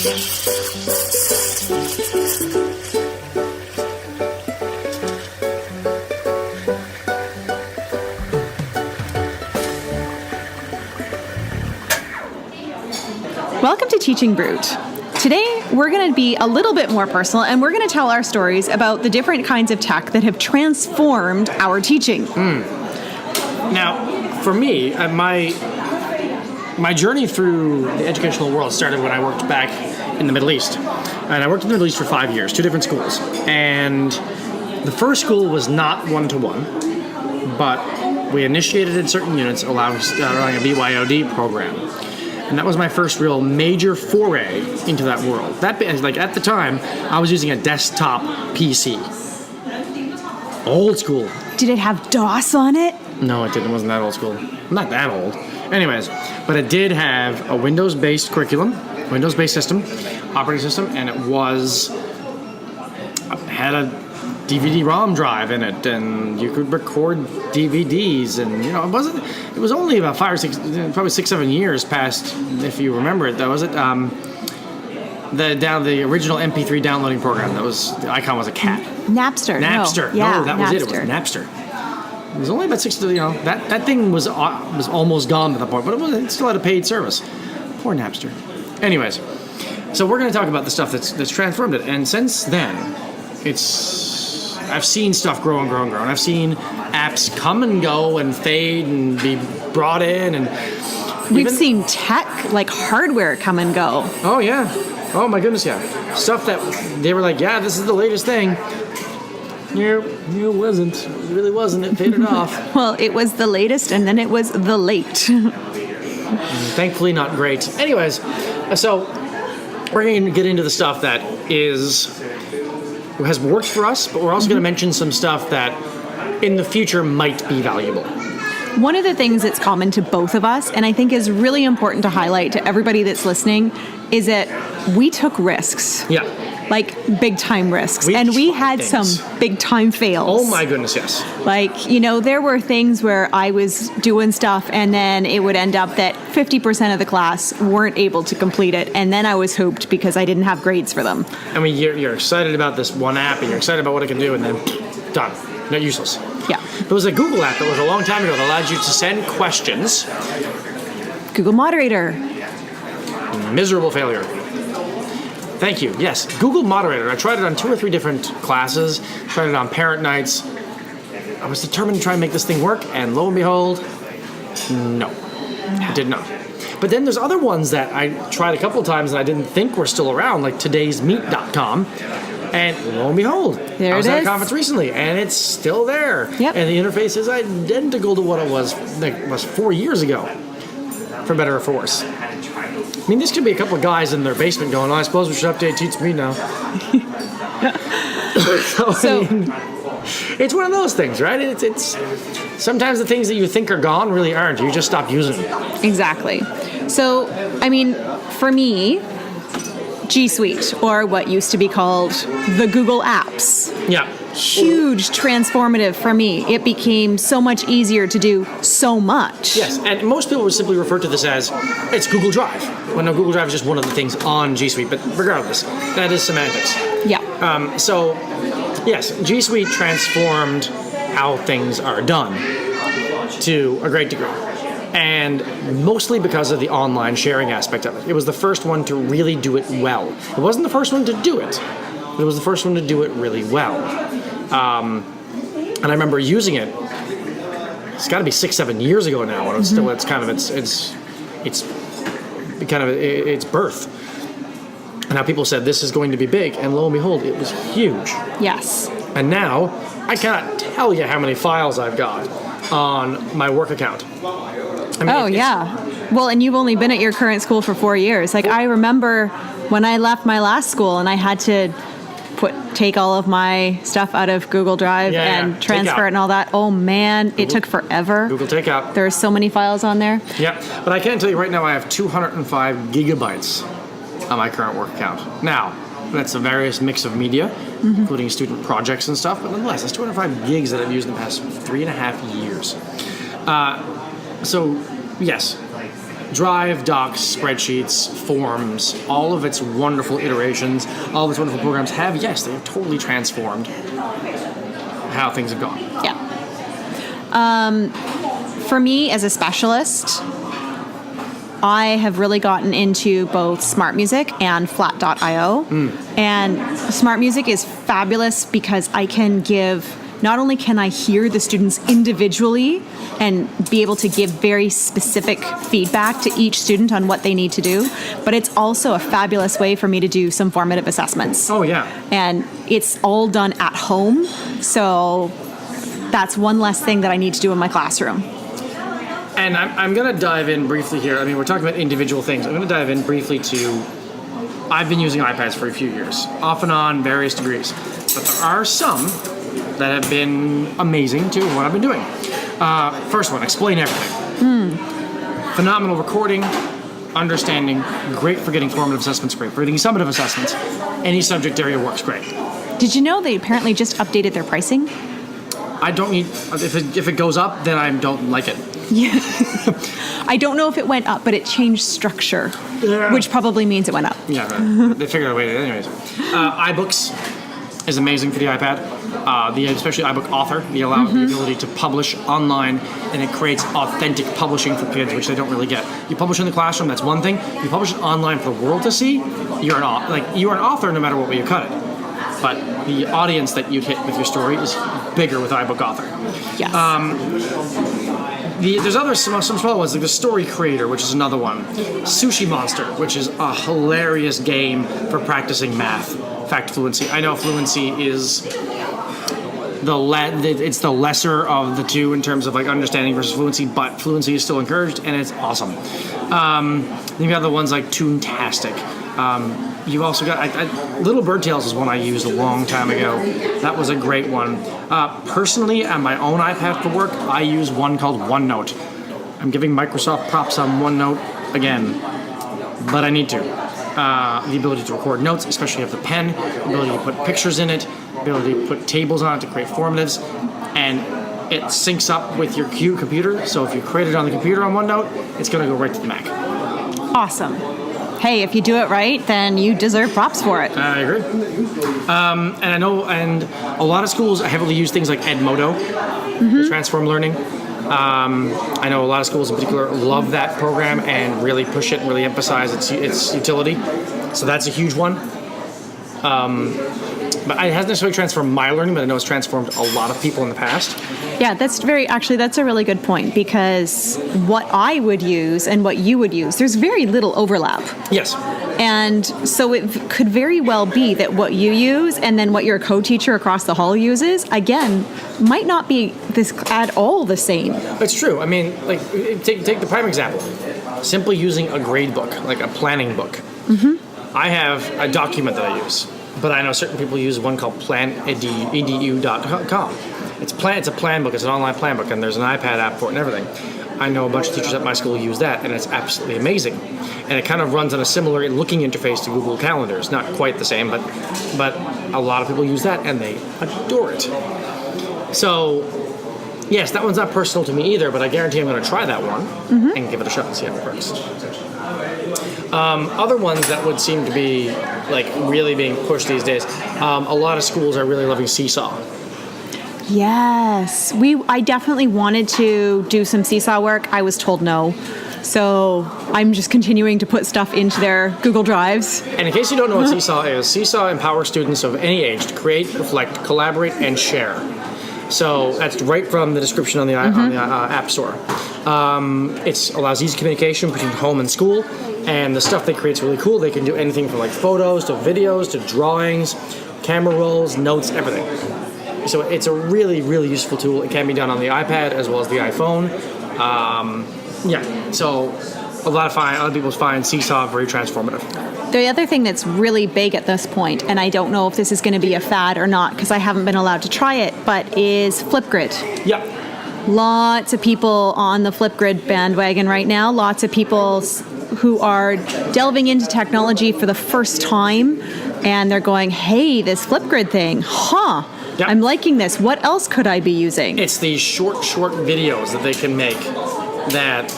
Welcome to Teaching Brewed. Today, we're going to be a little bit more personal, and we're going to tell our stories about the different kinds of tech that have transformed our teaching. Now, for me, my journey through the educational world started when I worked back in the Middle East. And I worked in the Middle East for 5 years, 2 different schools. And the first school was not one-to-one, but we initiated in certain units, allowing a BYOD program. And that was my first real major foray into that world. At the time, I was using a desktop PC. Old school. Did it have DOS on it? No, it didn't. It wasn't that old school. I'm not that old. Anyways, but it did have a Windows-based curriculum, Windows-based system, operating system, and it had a DVD-ROM drive in it, and you could record DVDs, and it was only about 5 or 6, probably 6, 7 years past, if you remember it, though, was it? The original MP3 downloading program. The icon was a cat. Napster. Napster. No, that was it. It was Napster. It was only about 6, that thing was almost gone at that point, but it still had a paid service. Poor Napster. Anyways, so we're going to talk about the stuff that's transformed it, and since then, I've seen stuff grow and grow and grow, and I've seen apps come and go and fade and be brought in, and we've seen tech, like hardware, come and go. Oh yeah, oh my goodness, yeah, stuff that they were like, yeah, this is the latest thing. It wasn't. It really wasn't. It faded off. Well, it was the latest, and then it was the late. Thankfully, not great. Anyways, so we're going to get into the stuff that has worked for us, but we're also going to mention some stuff that in the future might be valuable. One of the things that's common to both of us, and I think is really important to highlight to everybody that's listening, is that we took risks. Yeah. Like big time risks. And we had some big time fails. Oh my goodness, yes. There were things where I was doing stuff and then it would end up that 50% of the class weren't able to complete it. And then I was hooped because I didn't have grades for them. I mean, you're excited about this one app and you're excited about what it can do, and then done. Not useless. Yeah. There was a Google app that was a long time ago that allowed you to send questions. Google Moderator. Miserable failure. Thank you. Yes, Google Moderator. I tried it on 2 or 3 different classes. Tried it on parent nights. I was determined to try and make this thing work, and lo and behold, no, it did not. But then there's other ones that I tried a couple of times and I didn't think were still around, like todaysmeet.com. And lo and behold, I was at a conference recently, and it's still there. Yep. And the interface is identical to what it was 4 years ago, for better or for worse. I mean, this could be a couple of guys in their basement going, I suppose we should update Teach Me now. So, I mean, it's one of those things, right? It's sometimes the things that you think are gone really aren't. You just stop using them. Exactly. So, I mean, for me, G Suite, or what used to be called the Google Apps. Yeah. Huge transformative for me. It became so much easier to do so much. Yes, and most people would simply refer to this as it's Google Drive. Well, no, Google Drive is just one of the things on G Suite, but regardless, that is semantics. Yeah. So, yes, G Suite transformed how things are done to a great degree. And mostly because of the online sharing aspect of it. It was the first one to really do it well. It wasn't the first one to do it, but it was the first one to do it really well. And I remember using it. It's got to be 6, 7 years ago now, and it's still it's birth. And now people said this is going to be big, and lo and behold, it was huge. Yes. And now I cannot tell you how many files I've got on my work account. I mean, yeah. Well, and you've only been at your current school for 4 years. Like, I remember when I left my last school and I had to take all of my stuff out of Google Drive and transfer it and all that. Oh, man, it took forever. Google Takeout. There are so many files on there. Yeah, but I can tell you right now I have 205 gigabytes on my current work account. Now, that's a various mix of media, including student projects and stuff, but nonetheless, that's 205 gigs that I've used in the past 3.5 years. So, yes, Drive, Docs, spreadsheets, forms, all of its wonderful iterations, all of its wonderful programs have totally transformed how things have gone. Yeah. For me, as a specialist, I have really gotten into both Smart Music and Flat.io. And Smart Music is fabulous because I can not only can I hear the students individually and be able to give very specific feedback to each student on what they need to do, but it's also a fabulous way for me to do some formative assessments. Oh, yeah. And it's all done at home, so that's one less thing that I need to do in my classroom. And I'm going to dive in briefly here. I mean, we're talking about individual things. I'm going to dive in briefly to, I've been using iPads for a few years, off and on, various degrees. But there are some that have been amazing to what I've been doing. First one, Explain Everything. Phenomenal recording, understanding, great for getting formative assessments, great for getting summative assessments. Any subject area works great. Did you know they apparently just updated their pricing? I don't need, if it goes up, then I don't like it. Yeah. I don't know if it went up, but it changed structure, which probably means it went up. Yeah, they figured out a way to, anyways. iBooks is amazing for the iPad. Especially iBook Author, the ability to publish online, and it creates authentic publishing for kids, which they don't really get. You publish in the classroom, that's one thing. You publish it online for the world to see, you are an author no matter what way you cut it. But the audience that you hit with your story is bigger with iBook Author. Yes. There's some small ones, like the Story Creator, which is another one. Sushi Monster, which is a hilarious game for practicing math. Fact fluency. I know fluency is it's the lesser of the two in terms of like understanding versus fluency, but fluency is still encouraged and it's awesome. Then you have the ones like Toontastic. You've also got Little Bird Tales is one I used a long time ago. That was a great one. Personally, on my own iPad for work, I use one called OneNote. I'm giving Microsoft props on OneNote again, but I need to. The ability to record notes, especially with the pen, the ability to put pictures in it, the ability to put tables on it to create formatives, and it syncs up with your computer, so if you create it on the computer on OneNote, it's going to go right to the Mac. Awesome. Hey, if you do it right, then you deserve props for it. I agree. And I know, and a lot of schools heavily use things like Edmodo, Transform Learning. I know a lot of schools in particular love that program and really push it and really emphasize its utility. So that's a huge one. But it hasn't necessarily transformed my learning, but I know it's transformed a lot of people in the past. Yeah, that's a really good point, because what I would use and what you would use, there's very little overlap. Yes. And so it could very well be that what you use and then what your co-teacher across the hall uses, again, might not be at all the same. It's true. I mean, like, take the prime example. Simply using a grade book, like a planning book. I have a document that I use, but I know certain people use one called planedu.com. It's a plan book. It's an online plan book, and there's an iPad app for it and everything. I know a bunch of teachers at my school use that, and it's absolutely amazing. And it kind of runs on a similar looking interface to Google Calendars. Not quite the same, but a lot of people use that, and they adore it. So, yes, that one's not personal to me either, but I guarantee I'm going to try that one and give it a shot and see how it works. Other ones that would seem to be like really being pushed these days, a lot of schools are really loving Seesaw. Yes, I definitely wanted to do some Seesaw work. I was told no. So I'm just continuing to put stuff into their Google Drives. And in case you don't know what Seesaw is, Seesaw empowers students of any age to create, reflect, collaborate, and share. So that's right from the description on the App Store. It allows easy communication between home and school, and the stuff they create is really cool. They can do anything from like photos to videos to drawings, camera rolls, notes, everything. So it's a really, really useful tool. It can be done on the iPad as well as the iPhone. So a lot of people find Seesaw very transformative. The other thing that's really big at this point, and I don't know if this is going to be a fad or not because I haven't been allowed to try it, but is Flipgrid. Yep. Lots of people on the Flipgrid bandwagon right now. Lots of people who are delving into technology for the first time, and they're going, hey, this Flipgrid thing, Yep. I'm liking this. What else could I be using? It's these short videos that they can make that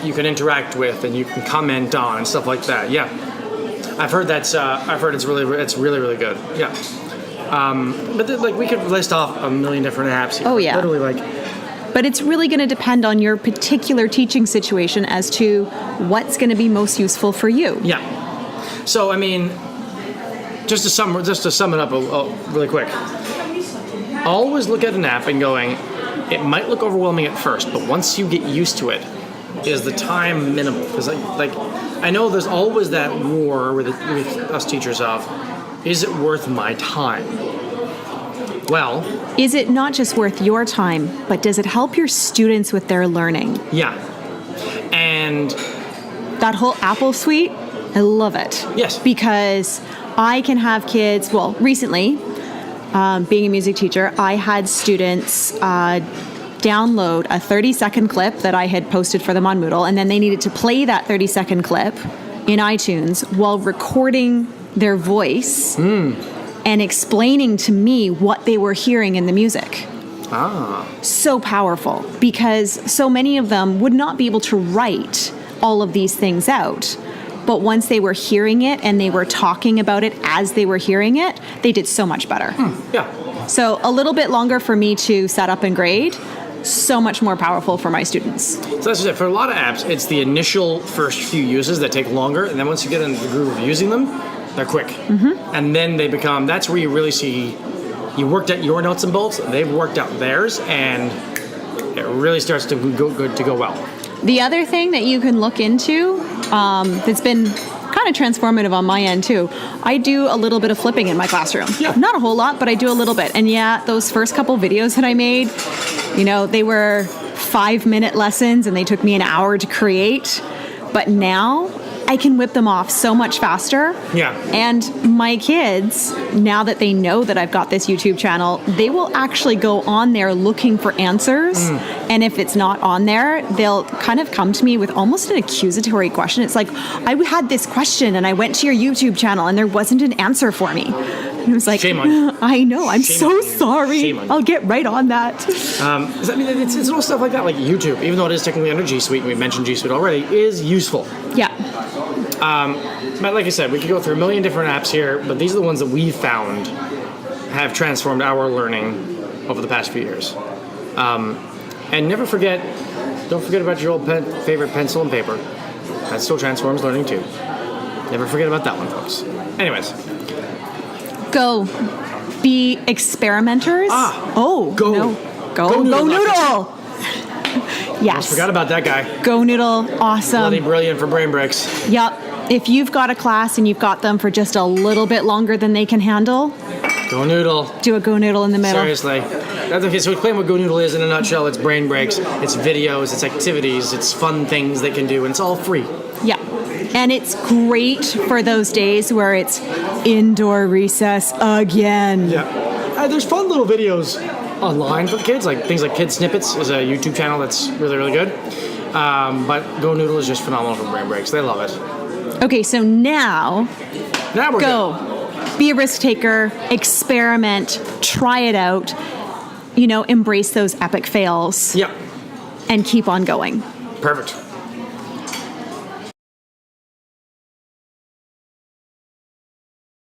you can interact with and you can comment on and stuff like that. Yeah, I've heard it's really good. Yeah, but like we could list off a million different apps here. Oh yeah, literally like. But it's really going to depend on your particular teaching situation as to what's going to be most useful for you. Yeah. So I mean, just to sum it up really quick. Always look at an app and going, it might look overwhelming at first, but once you get used to it, is the time minimal? Because like I know there's always that war with us teachers of, is it worth my time? Well, is it not just worth your time, but does it help your students with their learning? Yeah. And that whole Apple suite, I love it. Yes. Because I can have kids, well, recently, being a music teacher, I had students download a 30-second clip that I had posted for them on Moodle, and then they needed to play that 30-second clip in iTunes while recording their voice and explaining to me what they were hearing in the music. So powerful, because so many of them would not be able to write all of these things out. But once they were hearing it and they were talking about it as they were hearing it, they did so much better. Yeah. So a little bit longer for me to set up and grade, so much more powerful for my students. So that's just it. For a lot of apps, it's the initial first few uses that take longer, and then once you get into the groove of using them, they're quick. And then they become, that's where you really see, you worked out your nuts and bolts, they've worked out theirs, and it really starts to go well. The other thing that you can look into that's been kind of transformative on my end too, I do a little bit of flipping in my classroom. Yeah. Not a whole lot, but I do a little bit. And yeah, those first couple videos that I made, they were 5-minute lessons and they took me an hour to create. But now I can whip them off so much faster. Yeah. And my kids, now that they know that I've got this YouTube channel, they will actually go on there looking for answers. And if it's not on there, they'll kind of come to me with almost an accusatory question. It's like, I had this question and I went to your YouTube channel and there wasn't an answer for me. And I was like, shame on you. I know, I'm so sorry. Shame on you. I'll get right on that. I mean, it's little stuff like that, like YouTube, even though it is technically under G Suite, and we mentioned G Suite already, is useful. Yeah. But like I said, we could go through a million different apps here, but these are the ones that we've found have transformed our learning over the past few years. And don't forget about your old favorite pencil and paper. That still transforms learning too. Never forget about that one, folks. Anyways. Go. Be experimenters. Go Noodle. Yes. Almost forgot about that guy. Go Noodle. Awesome. Bloody brilliant for brain breaks. Yep. If you've got a class and you've got them for just a little bit longer than they can handle, Go Noodle. Do a Go Noodle in the middle. Seriously. Okay, so explain what Go Noodle is in a nutshell. It's brain breaks, it's videos, it's activities, it's fun things they can do, and it's all free. Yeah. And it's great for those days where it's indoor recess again. Yeah. There's fun little videos online for the kids, like things like Kid Snippets is a YouTube channel that's really, really good. But Go Noodle is just phenomenal for brain breaks. They love it. Okay, so now we're go. Good. Be a risk taker, experiment, try it out, embrace those epic fails. Yep. And keep on going. Perfect.